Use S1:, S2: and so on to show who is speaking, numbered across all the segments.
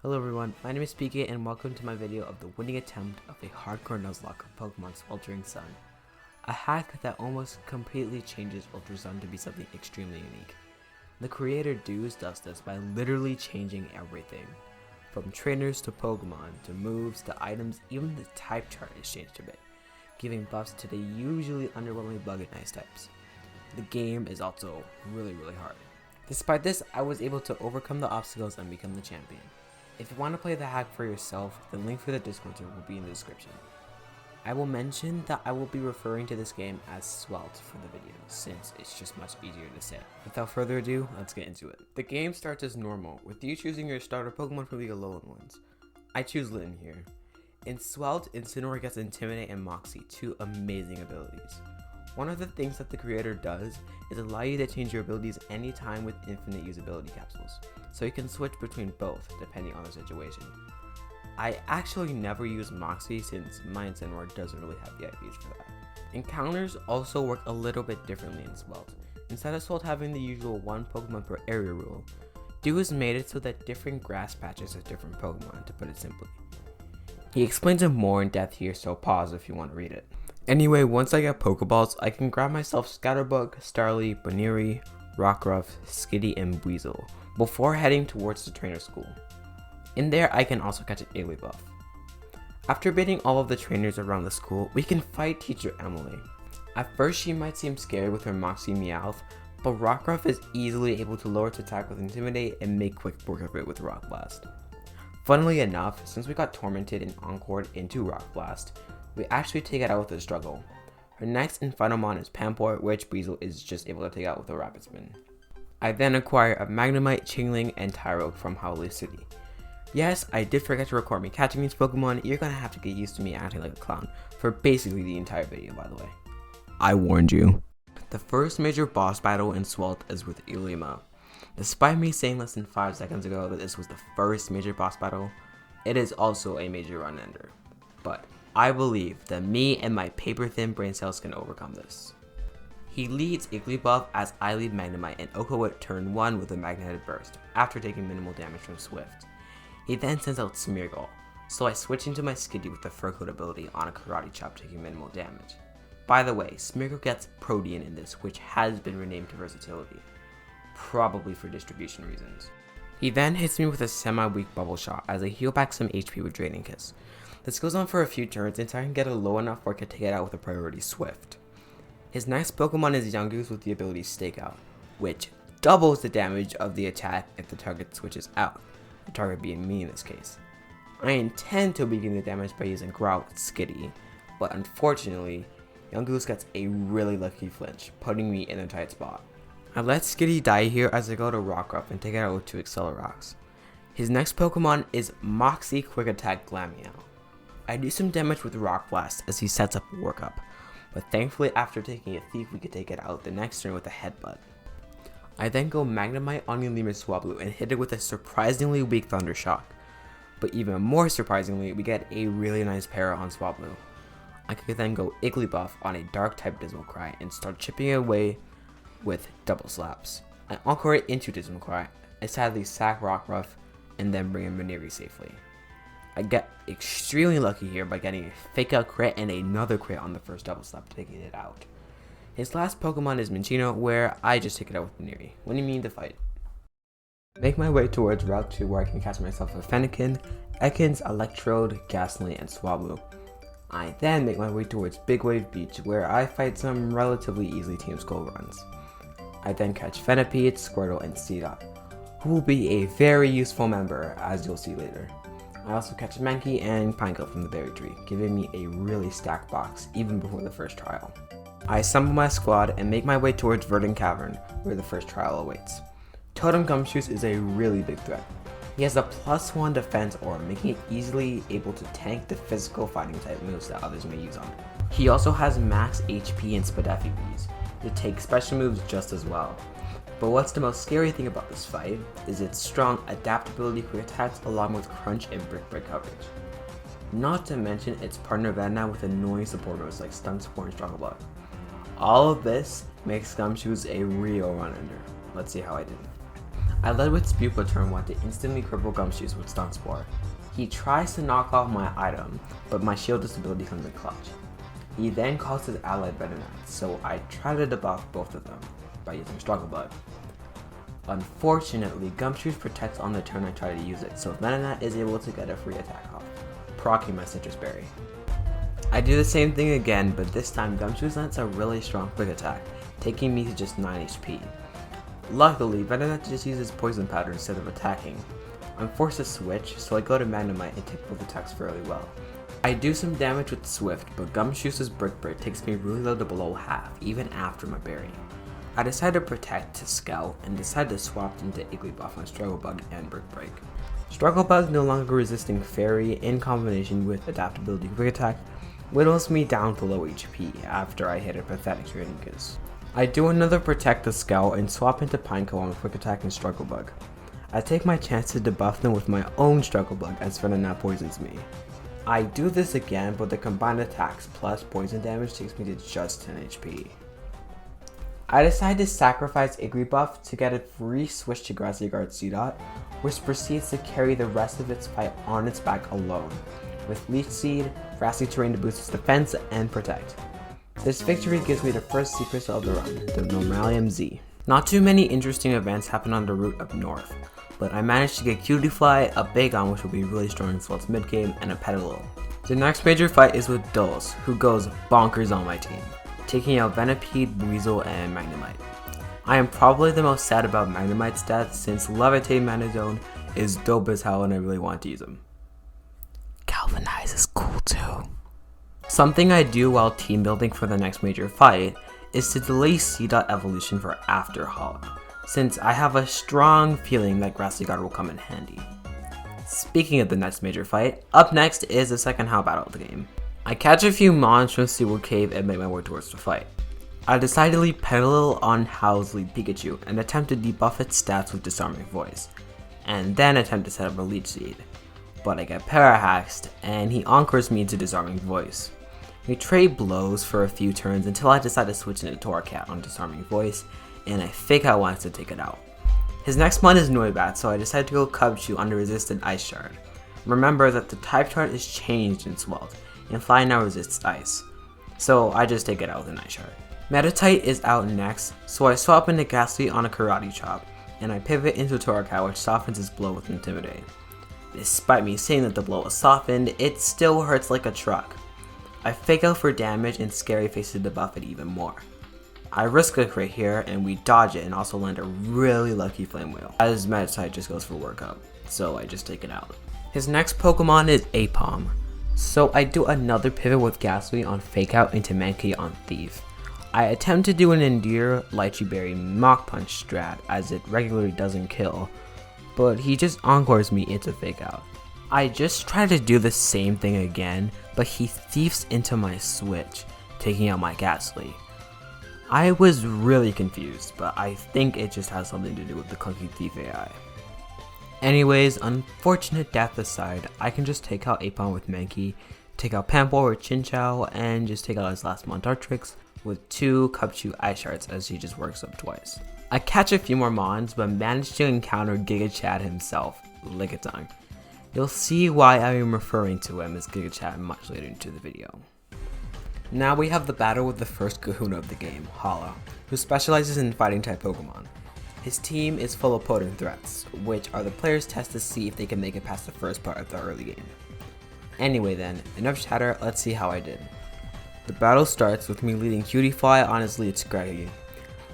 S1: Hello everyone, my name is PK and welcome to my video of the winning attempt of a hardcore Nuzlocke of Pokemon Sweltering Sun. A hack that almost completely changes Ultra Sun to be something extremely unique. The creator does this by literally changing everything. From trainers to Pokemon, to moves, to items, even the type chart is changed a bit, giving buffs to the usually underwhelming bug and ice types. The game is also really hard. Despite this, I was able to overcome the obstacles and become the champion. If you want to play the hack for yourself, the link for the Discord server will be in the description. I will mention that I will be referring to this game as Swelt for the video, since it's just much easier to say. Without further ado, let's get into it. The game starts as normal, with you choosing your starter Pokemon from the Alolan ones. I choose Litten here. In Swelt, Incineroar gets Intimidate and Moxie, two amazing abilities. One of the things that the creator does is allow you to change your abilities anytime with infinite usability capsules, so you can switch between both depending on the situation. I actually never use Moxie since my Incineroar doesn't really have the IVs for that. Encounters also work a little bit differently in Swelt. Instead of Swelt having the usual one Pokemon per area rule, Dew has made it so that different grass patches have different Pokemon, to put it simply. He explains it more in depth here, so pause if you want to read it. Anyway, once I get Pokeballs, I can grab myself Scatterbug, Starly, Baneri, Rockruff, Skitty, and Weasel before heading towards the trainer school. In there, I can also catch an Igglybuff. After beating all of the trainers around the school, we can fight Teacher Emily. At first, she might seem scary with her Moxie Meowth, but Rockruff is easily able to lower its attack with Intimidate and make quick work of it with Rock Blast. Funnily enough, since we got Tormented and Encored into Rock Blast, we actually take it out with a struggle. Her next and final mon is Pampor, which Weasel is just able to take out with a Rapid Spin. I then acquire a Magnemite, Chingling, and Tyrogue from Howley City. Yes, I did forget to record me catching these Pokemon. You're gonna have to get used to me acting like a clown for basically the entire video, by the way. I warned you. The first major boss battle in Swelt is with Ilima. Despite me saying less than 5 seconds ago that this was the first major boss battle, it is also a major run ender. But I believe that me and my paper-thin brain cells can overcome this. He leads Igglybuff as I lead Magnemite and Oko at turn 1 with a Magnetic Burst, after taking minimal damage from Swift. He then sends out Smeargle, so I switch into my Skitty with the Fur Coat ability on a Karate Chop taking minimal damage. By the way, Smeargle gets Protean in this, which has been renamed to Versatility, probably for distribution reasons. He then hits me with a semi-weak Bubble Shot as I heal back some HP with Draining Kiss. This goes on for a few turns until I can get it low enough where I can take it out with a priority Swift. His next Pokemon is Yungoos with the ability Stakeout, which doubles the damage of the attack if the target switches out, the target being me in this case. I intend to begin the damage by using Growl with Skitty, but unfortunately, Yungoos gets a really lucky flinch, putting me in a tight spot. I let Skitty die here as I go to Rockruff and take it out with 2 Accelerocks. His next Pokemon is Moxie Quick Attack Glameow. I do some damage with Rock Blast as he sets up a workup, but thankfully after taking a Thief we could take it out the next turn with a Headbutt. I then go Magnemite on Lima Swablu and hit it with a surprisingly weak Thunder Shock, but even more surprisingly we get a really nice para on Swablu. I could then go Igglybuff on a Dark type Dismal Cry and start chipping it away with Double Slaps. I Encore it into Dismal Cry, I sadly sack Rockruff, and then bring in Baneri safely. I get extremely lucky here by getting a fake out crit and another crit on the first Double Slap, taking it out. His last Pokemon is Minccino, where I just take it out with Baneri. When you mean to fight. Make my way towards Route 2 where I can catch myself a Fennekin, Ekans, Electrode, Gastly, and Swablu. I then make my way towards Big Wave Beach where I fight some relatively easy Team Skull runs. I then catch Venipede, Squirtle, and Seedot, who will be a very useful member as you'll see later. I also catch Mankey and Pineco from the berry tree, giving me a really stacked box even before the first trial. I assemble my squad and make my way towards Verdant Cavern, where the first trial awaits. Totem Gumshoos is a really big threat. He has a +1 defense aura, making it easily able to tank the physical fighting type moves that others may use on it. He also has max HP and Spadaffi Bees to take special moves just as well. But what's the most scary thing about this fight is its strong adaptability quick attacks along with crunch and brick break coverage. Not to mention its partner Venonat with annoying support moves like Stun Spore and Struggle Block. All of this makes Gumshoos a real run ender. Let's see how I did. I led with Spew for turn 1 to instantly cripple Gumshoes with Stun Spore. He tries to knock off my item, but my shield disability comes in clutch. He then calls his ally Venonat, so I try to debuff both of them by using Struggle Bug. Unfortunately, Gumshoes protects on the turn I try to use it, so Venonat is able to get a free attack off, proccing my Citrus Berry. I do the same thing again, but this time Gumshoes lands a really strong quick attack, taking me to just 9 HP. Luckily, Venonat just uses Poison Powder instead of attacking. I'm forced to switch, so I go to Magnemite and take both attacks fairly well. I do some damage with Swift, but Gumshoes' Brick Break takes me really low to below half, even after my berry. I decide to protect to scout and decide to swap into Igglybuff on Struggle Bug and Brick Break. Struggle Bug no longer resisting Fairy in combination with Adaptability Quick Attack whittles me down to low HP after I hit a pathetic Rainicus. I do another Protect the Scout and swap into Pineco on Quick Attack and Struggle Bug. I take my chance to debuff them with my own Struggle Bug as Venonat poisons me. I do this again, but the combined attacks plus poison damage takes me to just 10 HP. I decide to sacrifice Igglybuff to get a free switch to Grassy Guard Seedot, which proceeds to carry the rest of its fight on its back alone, with Leech Seed, Grassy Terrain to boost its defense and protect. This victory gives me the first secret of the run, the Normalium Z. Not too many interesting events happen on the route up north, but I managed to get Cutiefly, a Bagon which will be really strong in Salt's mid game, and a Petalil. The next major fight is with Dulse, who goes bonkers on my team, taking out Venipede, Weasel, and Magnemite. I am probably the most sad about Magnemite's stats since Levitate Manazone is dope as hell and I really want to use him. Galvanize is cool too. Something I do while team building for the next major fight is to delay Seedot evolution for after Hollow, since I have a strong feeling that Grassy Guard will come in handy. Speaking of the next major fight, up next is the second How battle of the game. I catch a few mons from Seaward Cave and make my way towards the fight. I decide to leave Petalil on Howl's lead Pikachu and attempt to debuff its stats with Disarming Voice, and then attempt to set up a Leech Seed. But I get Parahaxed, and he Encores me into Disarming Voice. We trade blows for a few turns until I decide to switch into Torracat on Disarming Voice, and I think I want to take it out. His next mon is Noibat, so I decide to go Cubchoo under Resistant Ice Shard. Remember that the type chart is changed in Swelt, and Fly now resists Ice, so I just take it out with an Ice Shard. Meditite is out next, so I swap into Ghastly on a Karate Chop, and I pivot into Torracat, which softens his blow with Intimidate. Despite me saying that the blow is softened, it still hurts like a truck. I fake out for damage and Scary Face to debuff it even more. I risk a crit here and we dodge it and also land a really lucky Flame Wheel, as Meditite just goes for workup, so I just take it out. His next Pokemon is Aipom, so I do another pivot with Ghastly on Fake Out into Mankey on Thief. I attempt to do an Endear, Lychee Berry, Mach Punch strat as it regularly doesn't kill, but he just Encores me into Fake Out. I just try to do the same thing again, but he Thiefs into my switch, taking out my Ghastly. I was really confused, but I think it just has something to do with the clunky Thief AI. Anyways, unfortunate death aside, I can just take out Aipom with Mankey, take out Pampor or Chinchou, and just take out his last mon Dartrix with 2 Cubchoo Ice Shards as he just works up twice. I catch a few more mons, but manage to encounter Giga Chad himself, Lickitung. You'll see why I am referring to him as Giga Chad much later into the video. Now we have the battle with the first kahuna of the game, Hollow, who specializes in fighting type Pokemon. His team is full of potent threats, which are the players' test to see if they can make it past the first part of the early game. Anyway then, enough chatter, let's see how I did. The battle starts with me leading Cutiefly on his lead Scraggy.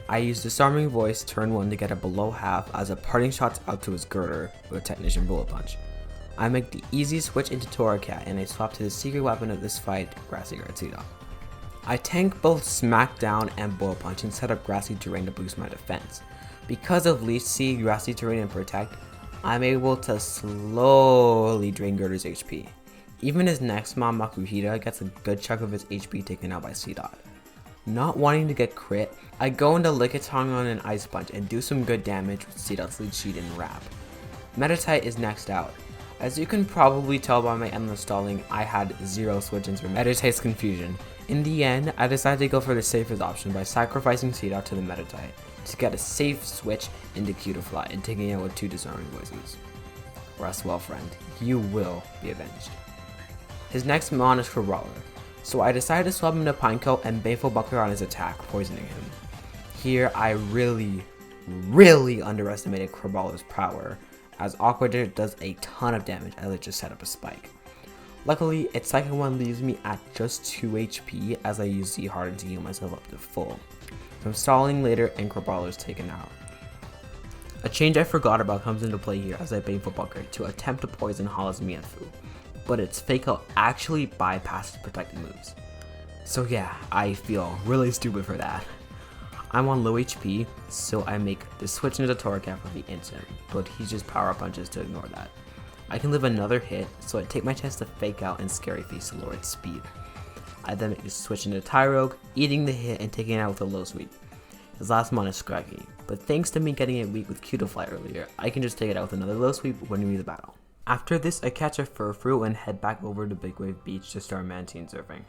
S1: I use Disarming Voice turn 1 to get a below half as a parting shot out to his girder with a Technician Bullet Punch. I make the easy switch into Torracat and I swap to the secret weapon of this fight, Grassy Guard Seedot. I tank both Smackdown and Bullet Punch and set up Grassy Terrain to boost my defense. Because of Leech Seed, Grassy Terrain, and Protect, I'm able to slowly drain Girder's HP. Even his next mon, Makuhita, gets a good chunk of his HP taken out by Seedot. Not wanting to get crit, I go into Lickitung on an Ice Punch and do some good damage with Seedot's Leech Seed and Wrap. Meditite is next out. As you can probably tell by my endless stalling, I had 0 switch-ins for Meditite's confusion. In the end, I decided to go for the safest option by sacrificing Seedot to the Meditite, to get a safe switch into Cutiefly and taking it out with 2 disarming poisons. Rest well, friend, you will be avenged. His next mon is Crabrawler, so I decided to swap him to Pinecoat and Baneful Buckler on his attack, poisoning him. Here I really underestimated Crabrawler's power, as Aquadir does a ton of damage as it just set up a spike. Luckily, its second one leaves me at just 2 HP as I use Z Harden to heal myself up to full. So I'm stalling later and Crabrawler's taken out. A change I forgot about comes into play here as I Baneful Buckler to attempt to poison Hala's Mienfoo, but its Fake Out actually bypasses protected moves. So yeah, I feel really stupid for that. I'm on low HP, so I make the switch into Toragap for the instant, but he just power punches to ignore that. I can live another hit, so I take my chance to Fake Out and Scary Face to lower its speed. I then make the switch into Tyrogue, eating the hit and taking it out with a low sweep. His last mon is Scraggy, but thanks to me getting it weak with Cutiefly earlier, I can just take it out with another low sweep winning me the battle. After this, I catch a Furfrou and head back over to Big Wave Beach to start Mantine surfing.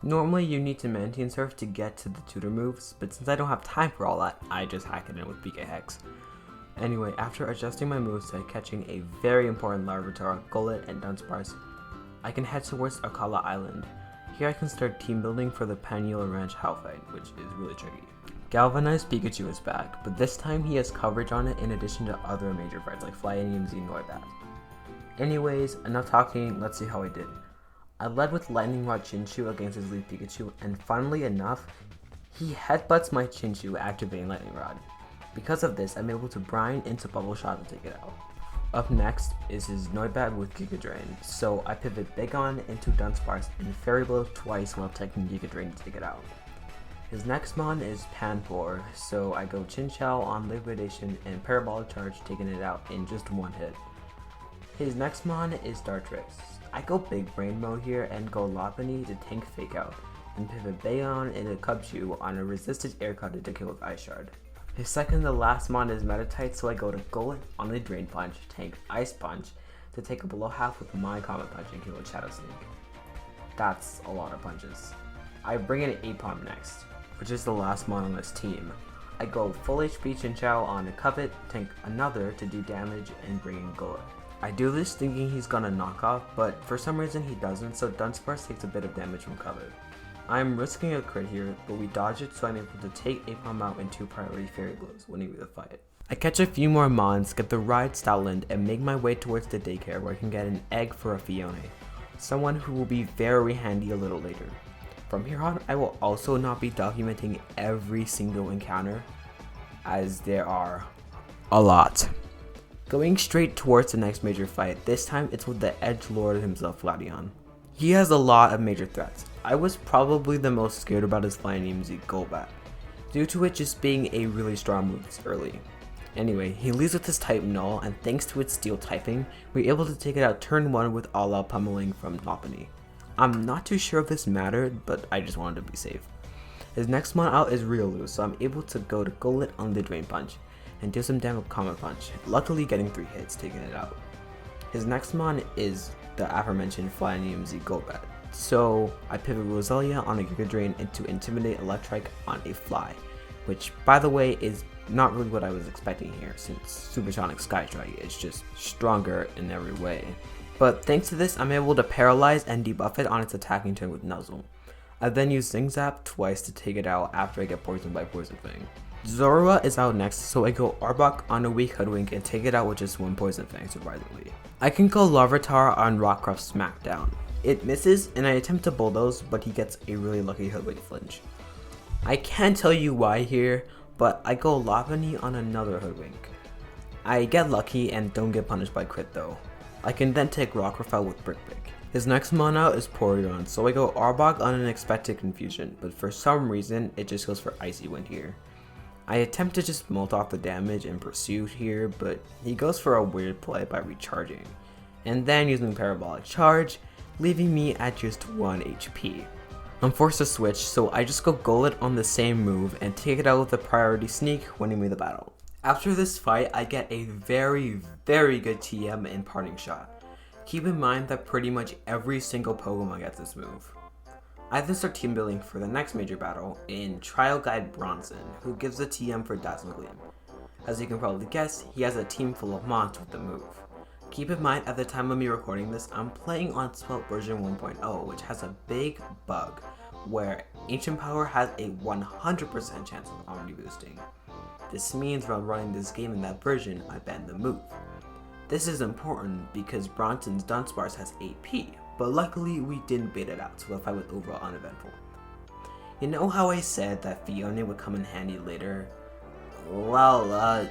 S1: Normally you need to Mantine surf to get to the tutor moves, but since I don't have time for all that, I just hack it in with BK Hex. Anyway, after adjusting my moveset, catching a very important Larvitar, Gullet, and Dunsparce, I can head towards Akala Island. Here I can start team building for the Panula Ranch Howl fight, which is really tricky. Galvanized Pikachu is back, but this time he has coverage on it in addition to other major fights like Flyinium Z Noibat. Anyways, enough talking, let's see how I did. I led with Lightning Rod Chinchou against his lead Pikachu, and funnily enough, he headbutts my Chinchou activating Lightning Rod. Because of this, I'm able to brine into Bubble Shot to take it out. Up next is his Noibat with Giga Drain, so I pivot Big On into Dunsparce and Fairy Blow twice while taking Giga Drain to take it out. His next mon is Panpour, so I go Chinchou on Liquidation and Parabolic Charge, taking it out in just one hit. His next mon is Dartrix. I go Big Brain mode here and go Lopunny to tank Fake Out, and pivot Bayon into Cubchoo on a resisted air cut to kill with Ice Shard. His second to last mon is Metatite, so I go to Gullet on the Drain Punch, tank Ice Punch to take a below half with my Comet Punch and kill with Shadow Sneak. That's a lot of punches. I bring in Aipom next, which is the last mon on this team. I go full HP Chinchou on a Covet, tank another to do damage and bring in Gullet. I do this thinking he's gonna knock off, but for some reason he doesn't, so Dunsparce takes a bit of damage from Covet. I'm risking a crit here, but we dodge it, so I'm able to take Aipom out in 2 priority Fairy Blows, winning me the fight. I catch a few more mons, get the ride Stoutland, and make my way towards the daycare where I can get an egg for a Fione, someone who will be very handy a little later. From here on, I will also not be documenting every single encounter, as there are a lot. Going straight towards the next major fight, this time it's with the edgelord himself, Flareon. He has a lot of major threats. I was probably the most scared about his Flyinium Z Golbat, due to it just being a really strong move this early. Anyway, he leads with his type Null, and thanks to its steel typing, we're able to take it out turn 1 with all-out pummeling from Lopunny. I'm not too sure if this mattered, but I just wanted to be safe. His next mon out is Riolu, so I'm able to go to Gullet on the Drain Punch, and do some damage with Comet Punch, luckily getting 3 hits, taking it out. His next mon is the aforementioned Flyinium Z Golbat, so I pivot Roselia on a Giga Drain into Intimidate Electrike on a Fly, which by the way is not really what I was expecting here, since Supersonic Sky Strike is just stronger in every way. But thanks to this, I'm able to paralyze and debuff it on its attacking turn with Nuzzle. I then use Zing Zap twice to take it out after I get poisoned by Poison Fang. Zorua is out next, so I go Arbok on a weak Hoodwink and take it out with just 1 Poison Fang, surprisingly. I can go Larvitar on Rockruff Smackdown. It misses, and I attempt to Bulldoze, but he gets a really lucky Hoodwink flinch. I can't tell you why here, but I go Lopunny on another Hoodwink. I get lucky and don't get punished by crit though. I can then take Rockruff out with Brick Break. His next mon out is Porygon, so I go Arbok on an Expected Confusion, but for some reason, it just goes for Icy Wind here. I attempt to just molt off the damage in pursuit here, but he goes for a weird play by recharging, and then using Parabolic Charge, leaving me at just 1 HP. I'm forced to switch, so I just go Gullet on the same move and take it out with a priority sneak, winning me the battle. After this fight, I get a very good TM in Parting Shot. Keep in mind that pretty much every single Pokemon gets this move. I then start team building for the next major battle in Trial Guide Bronson, who gives a TM for Dazzling Gleam. As you can probably guess, he has a team full of mons with the move. Keep in mind, at the time of me recording this, I'm playing on Svelte version 1.0, which has a big bug where Ancient Power has a 100% chance of army boosting. This means while running this game in that version, I banned the move. This is important because Bronson's Dunsparce has AP, but luckily we didn't bait it out, so the fight was overall uneventful. You know how I said that Fiona would come in handy later? Well,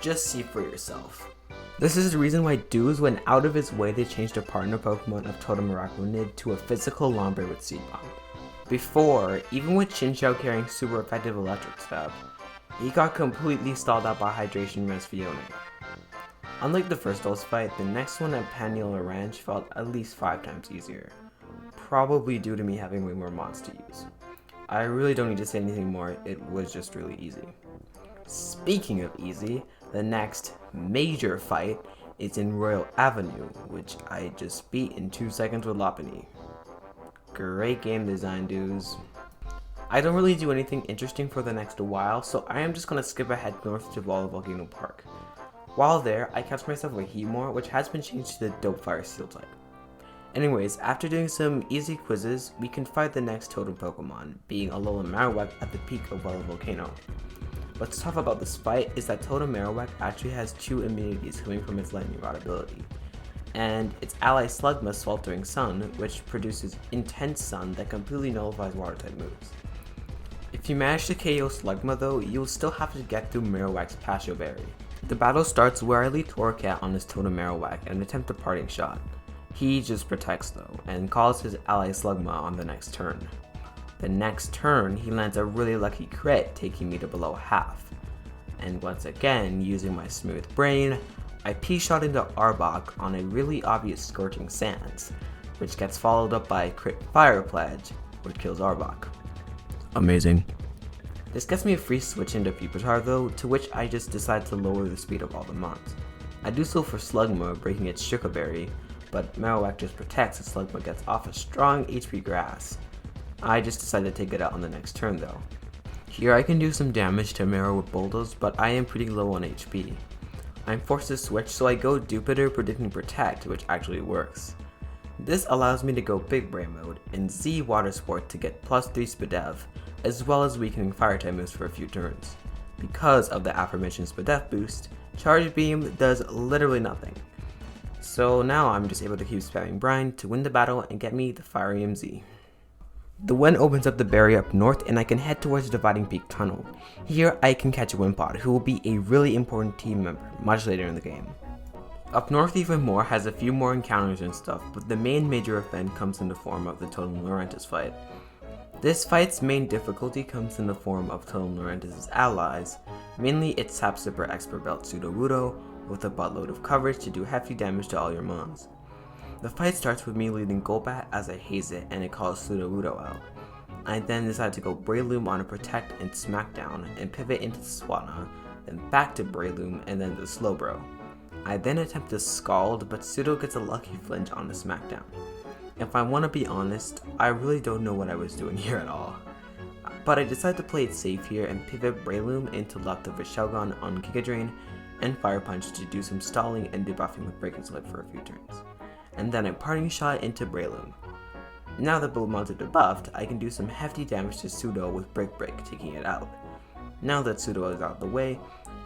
S1: just see for yourself. This is the reason why Dews went out of his way to change the partner Pokemon of Totem Araquanid to a physical Lombre with Seed Bomb. Before, even with Chinchou carrying super effective Electric Stab, he got completely stalled out by Hydration Res Fiona. Unlike the first Dulce fight, the next one at Paniola Ranch felt at least 5 times easier, probably due to me having way more mods to use. I really don't need to say anything more, it was just really easy. Speaking of easy, the next major fight is in Royal Avenue, which I just beat in 2 seconds with Lopunny. Great game design, dudes. I don't really do anything interesting for the next while, so I am just gonna skip ahead north to Volcano Park. While there, I catch myself with Heatmore, which has been changed to the Dope Fire Steel type. Anyways, after doing some easy quizzes, we can fight the next totem Pokemon, being Alolan Marowak at the peak of Volcano. What's tough about this fight is that Totem Marowak actually has 2 immunities coming from its Lightning Rod ability, and its ally Slugma's Sweltering Sun, which produces Intense Sun that completely nullifies Water-type moves. If you manage to KO Slugma though, you'll still have to get through Marowak's Patio Berry. The battle starts where I lead Torracat on his Totem Marowak and attempt a parting shot. He just protects though, and calls his ally Slugma on the next turn. The next turn, he lands a really lucky crit, taking me to below half. And once again, using my smooth brain, I P-shot into Arbok on a really obvious Scorching Sands, which gets followed up by a crit Fire Pledge, which kills Arbok. Amazing. This gets me a free switch into Pupitar though, to which I just decide to lower the speed of all the mons. I do so for Slugma, breaking its Shuka Berry, but Marowak just protects as Slugma gets off a strong HP Grass. I just decided to take it out on the next turn though. Here I can do some damage to Marrow with Bulldoze, but I am pretty low on HP. I'm forced to switch, so I go Jupiter predicting Protect, which actually works. This allows me to go Big Brain mode and Z Water Sport to get +3 Spadef, as well as weakening fire type moves for a few turns. Because of the aforementioned Spadef boost, Charge Beam does literally nothing. So now I'm just able to keep spamming Brine to win the battle and get me the Fire EMZ. The wind opens up the barrier up north and I can head towards the Dividing Peak Tunnel. Here I can catch Wimpod, who will be a really important team member much later in the game. Up north even more has a few more encounters and stuff, but the main major event comes in the form of the Totem Lurantis fight. This fight's main difficulty comes in the form of Totem Lurantis' allies, mainly its Sap Sipper Expert Belt Sudowoodo, with a buttload of coverage to do hefty damage to all your mons. The fight starts with me leading Golbat as I haze it and it calls Sudowoodo out. I then decide to go Breloom on a Protect and Smackdown and pivot into Swanna, then back to Breloom and then to Slowbro. I then attempt to Scald, but Pseudo gets a lucky flinch on the Smackdown. If I want to be honest, I really don't know what I was doing here at all. But I decide to play it safe here and pivot Breloom into left of a Shelgon on Giga Drain and Fire Punch to do some stalling and debuffing with Break and Slip for a few turns. And then a Parting Shot into Breloom. Now that both mons are debuffed, I can do some hefty damage to Pseudo with Break Break, taking it out. Now that Pseudo is out of the way,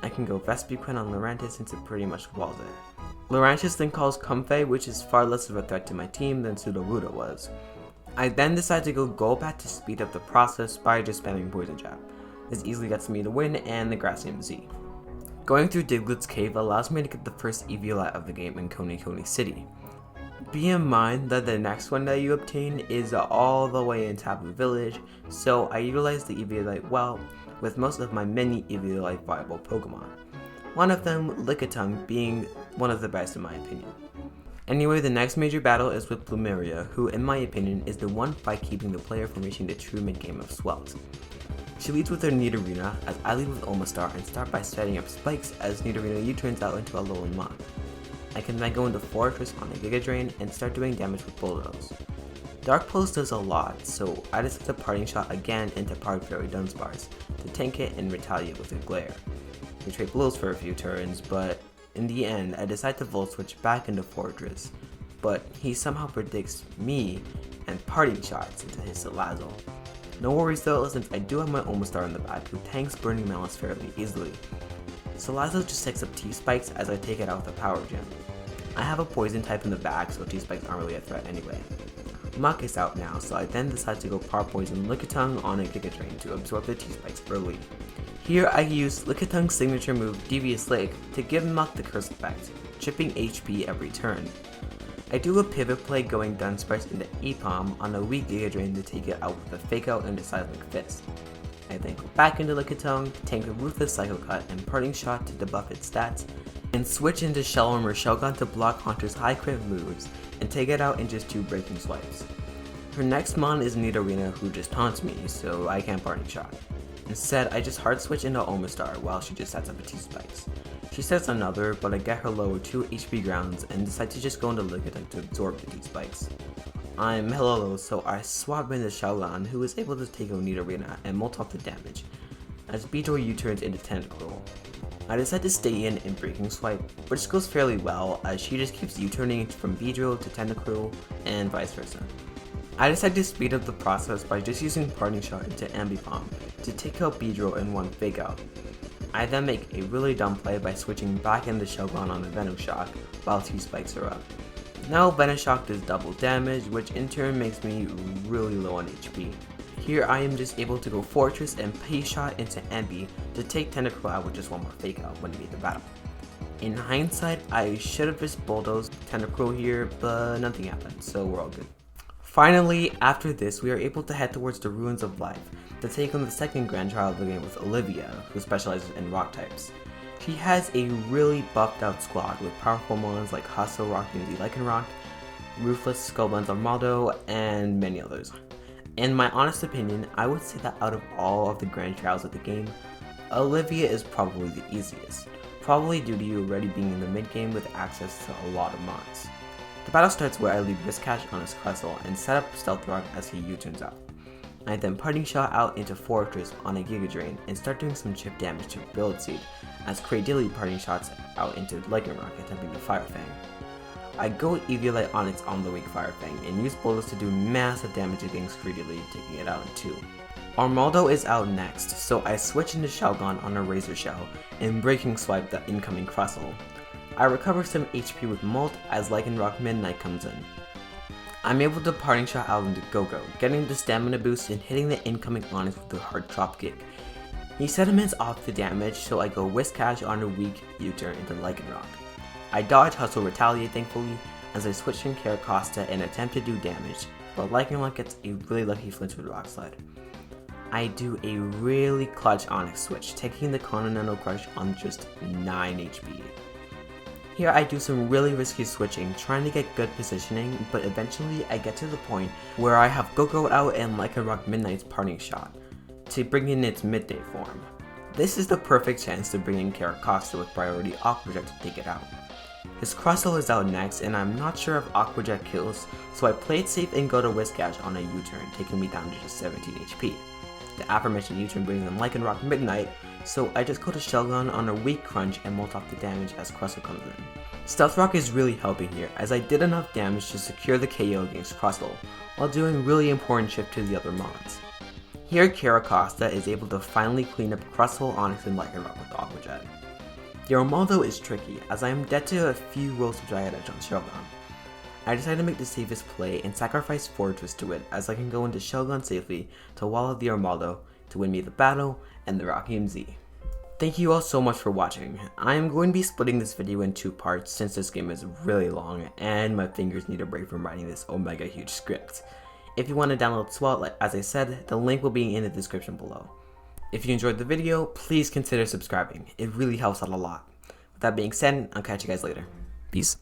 S1: I can go Vespiquen on Lurantis since it pretty much walls it. Lurantis then calls Comfey, which is far less of a threat to my team than Sudowoodo was. I then decide to go Golbat to speed up the process by just spamming Poison Jab. This easily gets me the win and the Grass EMZ. Going through Diglett's Cave allows me to get the first Eviolite of the game in Coney City. Be in mind that the next one that you obtain is all the way in Tapu Village, so I utilize the Eviolite well, with most of my many Eviolite viable Pokemon. One of them, Lickitung, being one of the best in my opinion. Anyway, the next major battle is with Plumeria, who in my opinion is the one fight keeping the player from reaching the true mid-game of Swelt. She leads with her Nidorina, as I lead with Omastar and start by setting up spikes as Nidorina U-turns out into a Alolan Mon. I can then go into Fortress on a Giga Drain and start doing damage with Bulldoze. Dark Pulse does a lot, so I decided to parting shot again into Powered Fairy Dunsparce to tank it and retaliate with a glare. We trade blows for a few turns, but in the end I decide to Volt Switch back into Fortress, but he somehow predicts me and parting shots into his Salazzle. No worries though, since I do have my Omastar in the back who tanks Burning Malice fairly easily. Salazzle just takes up T-Spikes as I take it out with a Power Gem. I have a Poison type in the back, so T-Spikes aren't really a threat anyway. Muck is out now, so I then decide to go Power Poison Lickitung on a Giga Drain to absorb the T-Spikes early. Here I use Lickitung's signature move Devious Lake to give Muck the curse effect, chipping HP every turn. I do a pivot play going Dunsparce into EPOM on a weak Giga Drain to take it out with a Fake Out and a Seismic Fist. I then go back into Lickitung, tank a Ruthless Psycho Cut and Parting Shot to debuff its stats, and switch into Shelwarm or Shelgon to block Haunter's high crit moves and take it out in just 2 Breaking Swipes. Her next mon is Nidorina who just taunts me, so I can't Parting Shot. Instead, I just hard switch into Omastar while she just sets up a T-Spikes. She sets another, but I get her lower 2 HP grounds and decide to just go into Lickitung to absorb the T-Spikes. I'm hella low, so I swap into Shelgon, who is able to take out Nidorina and molt off the damage, as Beedrill U-turns into Tentacruel. I decide to stay in Breaking Swipe, which goes fairly well as she just keeps U-turning from Beedrill to Tentacruel and vice versa. I decide to speed up the process by just using Parting Shot into Ambipom to take out Beedrill in one Fake Out. I then make a really dumb play by switching back into Shelgon on the Venoshock while T-Spikes are up. Now Venoshock does double damage, which in turn makes me really low on HP. Here I am just able to go Fortress and Pace Shot into Ambi to take Tentacruel out with just one more Fake Out when we meet the battle. In hindsight, I should have just bulldozed Tentacruel here, but nothing happened, so we're all good. Finally, after this, we are able to head towards the Ruins of Life to take on the second Grand Trial of the game with Olivia, who specializes in rock types. She has a really buffed out squad with powerful mons like Hustle, Rock, Unity, Lycanroc, Ruthless, Skullbones, Armaldo, and many others. In my honest opinion, I would say that out of all of the Grand Trials of the game, Olivia is probably the easiest, probably due to you already being in the mid game with access to a lot of mons. The battle starts where I leave Whiscash on his Crustle and set up Stealth Rock as he U-turns out. I then Parting Shot out into Fortress on a Giga Drain and start doing some chip damage to Build Seed as Cradily Parting Shots out into Lycanroc attempting to Fire Fang. I go Eviolite Onyx on the weak Fire Fang and use Bullets to do massive damage against Cradily, taking it out in 2. Armaldo is out next, so I switch into Shelgon on a Razor Shell and Breaking Swipe the incoming Crustle. I recover some HP with Molt as Lycanroc Midnight comes in. I'm able to Parting Shot out into Go-Go, getting the stamina boost and hitting the incoming Onyx with the hard Drop Kick. He sediments off the damage, so I go Whiscash on a weak U-turn into Lycanroc. I dodge Hustle Retaliate thankfully as I switch in Caracosta and attempt to do damage, but Lycanroc gets a really lucky flinch with Rock Slide. I do a really clutch Onyx switch, taking the Continental Crush on just 9 HP. Here I do some really risky switching, trying to get good positioning, but eventually I get to the point where I have Go-Go out and Lycanroc Midnight's Parting Shot to bring in its midday form. This is the perfect chance to bring in Caracosta with priority Aqua Jet to take it out. His Crustle is out next and I'm not sure if Aqua Jet kills, so I play it safe and go to Whiscash on a U-turn, taking me down to just 17 HP. The aforementioned U-turn brings in Lycanroc Midnight, so I just go to Shelgon on a weak Crunch and molt off the damage as Crustle comes in. Stealth Rock is really helping here, as I did enough damage to secure the KO against Crustle, while doing really important chip to the other mons. Here Caracosta is able to finally clean up Crustle, Onyx, and Lycanroc with Aqua Jet. The Armaldo is tricky, as I am dead to a few rolls of Giant Edge on Shelgon. I decide to make the safest play and sacrifice Fortress to it, as I can go into Shelgon safely to wall out the Armaldo to win me the battle and the Rocky MZ. Thank you all so much for watching. I am going to be splitting this video in 2 parts since this game is really long and my fingers need a break from writing this omega huge script. If you want to download SWAT, as I said, the link will be in the description below. If you enjoyed the video, please consider subscribing. It really helps out a lot. With that being said, I'll catch you guys later. Peace.